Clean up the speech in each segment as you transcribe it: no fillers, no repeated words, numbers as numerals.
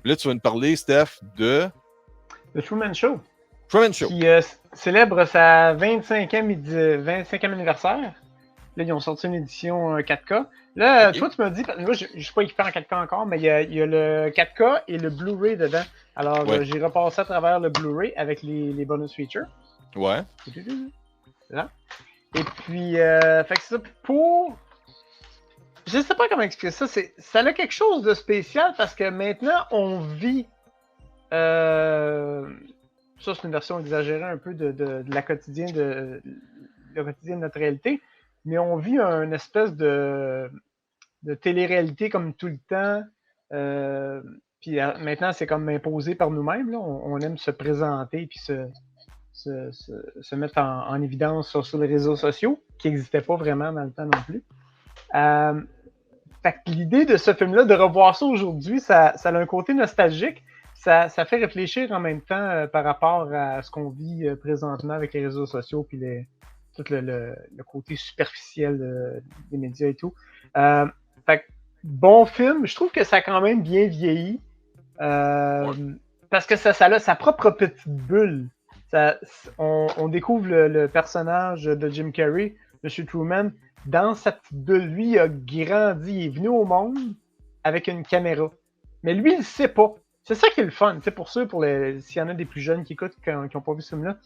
Là, tu vas nous parler, Steph, de... The Truman Show. Truman Show. Qui célèbre sa 25e anniversaire. Là, ils ont sorti une édition 4K. Là, toi, tu m'as dit, moi, je ne suis pas équipé en 4K encore, mais il y a le 4K et le Blu-ray dedans. Alors, j'ai repassé à travers le Blu-ray avec les bonus features. Ouais. Là. Et puis, fait que c'est ça. Pour... Je sais pas comment expliquer ça. Ça a quelque chose de spécial parce que maintenant, on vit... Ça, c'est une version exagérée un peu de la quotidienne de notre réalité. Mais on vit une espèce de télé-réalité comme tout le temps. Puis maintenant, c'est comme imposé par nous-mêmes. Là. On aime se présenter puis se mettre en évidence sur les réseaux sociaux, qui n'existaient pas vraiment dans le temps non plus. Fait que l'idée de ce film-là, de revoir ça aujourd'hui, ça a un côté nostalgique. Ça fait réfléchir en même temps par rapport à ce qu'on vit présentement avec les réseaux sociaux puis tout le côté superficiel des médias et tout. Fait que, bon film. Je trouve que ça a quand même bien vieilli. Parce que ça a sa propre petite bulle. On découvre le personnage de Jim Carrey, M. Truman, dans sa petite bulle. Lui, il a grandi, il est venu au monde avec une caméra. Mais lui, il le sait pas. C'est ça qui est le fun, tu sais, pour ceux, s'il y en a des plus jeunes qui écoutent, qui n'ont pas vu ce film-là.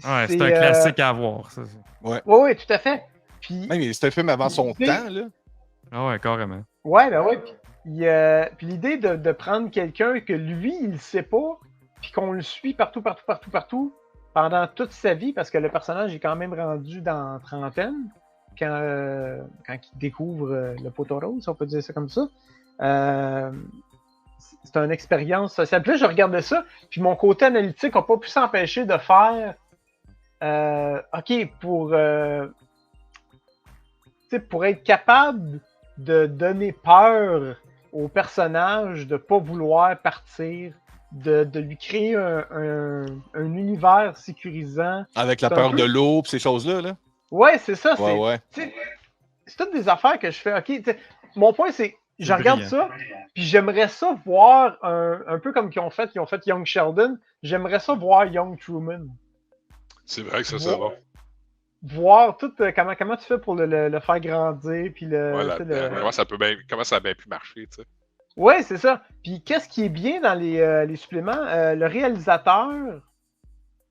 Ouais, c'est un classique à voir, ça. Ouais, tout à fait. Puis, mais c'est un film avant son temps, là. Ah ouais, carrément. Ouais, ben ouais. Puis l'idée de prendre quelqu'un que lui, il ne sait pas, puis qu'on le suit partout, pendant toute sa vie, parce que le personnage est quand même rendu dans trentaine, quand il découvre le poteau rose, si on peut dire ça comme ça. C'est une expérience sociale. Puis là, je regardais ça, puis mon côté analytique n'a pas pu s'empêcher de faire OK, pour être capable de donner peur au personnage, de ne pas vouloir partir, de lui créer un univers sécurisant. Avec la peur de l'eau et ces choses-là, là. Ouais, c'est ça. C'est toutes des affaires que je fais. OK, mon point, c'est je regarde ça, puis j'aimerais ça voir un peu comme ils ont fait Young Sheldon. J'aimerais ça voir Young Truman. C'est vrai que ça, c'est bon. Voir tout comment tu fais pour le faire grandir, puis comment ça a bien pu marcher, tu sais. Ouais, c'est ça. Puis qu'est-ce qui est bien dans les suppléments, le réalisateur,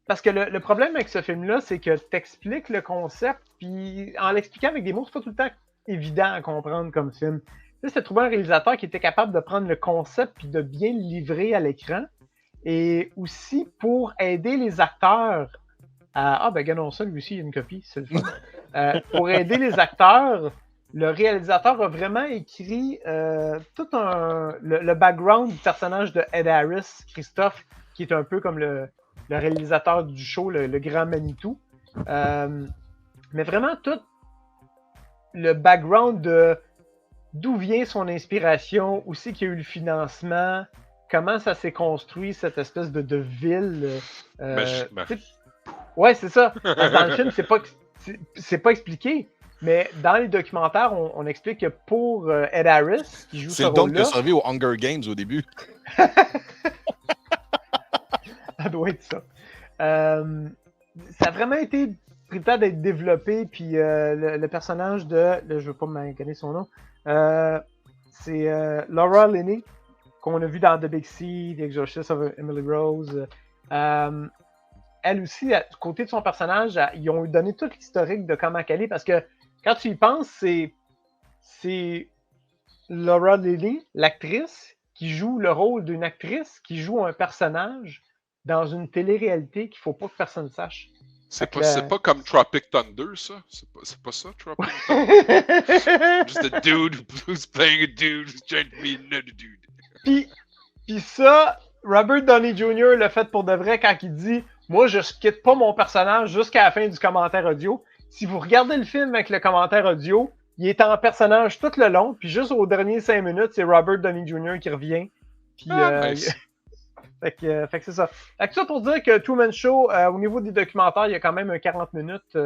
parce que le problème avec ce film-là, c'est que t'expliques le concept, puis en l'expliquant avec des mots, c'est pas tout le temps évident à comprendre comme film. Tu sais, c'est trouver un réalisateur qui était capable de prendre le concept puis de bien le livrer à l'écran, et aussi pour aider les acteurs ben gagnons ça, lui aussi, il y a une copie, c'est le fun. Pour aider les acteurs, le réalisateur a vraiment écrit tout le background du personnage de Ed Harris, Christophe, qui est un peu comme le réalisateur du show, le grand Manitou. Mais vraiment tout le background de d'où vient son inspiration, où c'est qu'il y a eu le financement, comment ça s'est construit, cette espèce de ville. Ouais, c'est ça. Parce que dans le film, c'est pas expliqué. Mais dans les documentaires, on explique que pour Ed Harris, qui joue ce rôle-là... C'est le don qui a servi aux Hunger Games au début. Ça doit être ça. Ça a vraiment été pris le temps d'être développé, puis le personnage de... je veux pas me connaître son nom. C'est Laura Linney, qu'on a vu dans The Big Sea, The Exorcist of Emily Rose. Elle aussi, du côté de son personnage, ils ont donné tout l'historique de comment elle est, parce que quand tu y penses, c'est Laura Linney, l'actrice, qui joue le rôle d'une actrice, qui joue un personnage dans une télé-réalité qu'il ne faut pas que personne sache. C'est pas comme Tropic Thunder, ça? C'est pas ça, Tropic Thunder? Just a dude who's playing a dude who's trying to be another dude. Puis ça, Robert Downey Jr. l'a fait pour de vrai quand il dit « Moi, je quitte pas mon personnage jusqu'à la fin du commentaire audio. » Si vous regardez le film avec le commentaire audio, il est en personnage tout le long, puis juste aux derniers 5 minutes, c'est Robert Downey Jr. qui revient. Puis, nice. Fait que c'est ça. Fait que ça pour dire que Truman Show, au niveau des documentaires, il y a quand même 40 minutes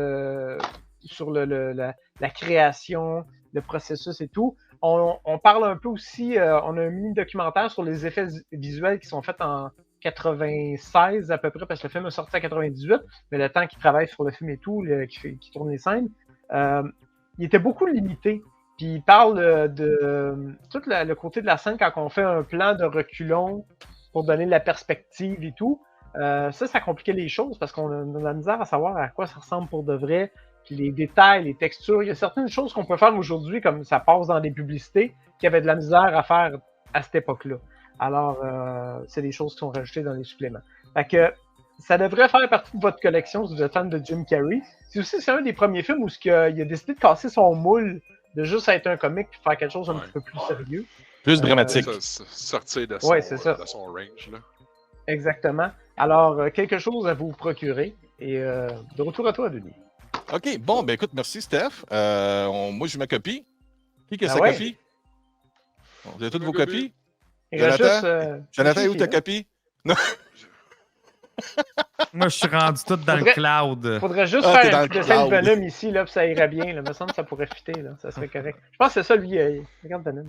sur la création, le processus et tout. on parle un peu aussi, on a un mini-documentaire sur les effets visuels qui sont faits en 96 à peu près, parce que le film est sorti en 98, mais le temps qu'il travaille sur le film et tout, qui tourne les scènes, il était beaucoup limité. Puis il parle de tout le côté de la scène quand on fait un plan de reculons pour donner de la perspective et tout. Ça compliquait les choses parce qu'on a de la misère à savoir à quoi ça ressemble pour de vrai. Puis les détails, les textures, il y a certaines choses qu'on peut faire aujourd'hui, comme ça passe dans des publicités, qui avaient de la misère à faire à cette époque-là. Alors, c'est des choses qui sont rajoutées dans les suppléments. Fait que ça devrait faire partie de votre collection si vous êtes fan de Jim Carrey. C'est un des premiers films où il a décidé de casser son moule, de juste être un comique et faire quelque chose un petit peu plus sérieux. Plus dramatique. Sortir de son range, là. Exactement. Alors, quelque chose à vous procurer. Et de retour à toi, Denis. OK, bon, ben écoute, merci, Steph. Moi, j'ai ma copie. Qui a sa ouais? copie? Vous avez toutes vos copies? Il reste Jonathan, juste, Jonathan, où ta copie? Non. Moi, je suis rendu tout dans le cloud. Faudrait juste Ah, t'es faire dans un le petit dessin de cloud. Venom ici, là, puis ça irait bien. Là. Il me semble que ça pourrait fitter, là. Ça serait correct. Je pense que c'est ça, lui. Regarde Venom.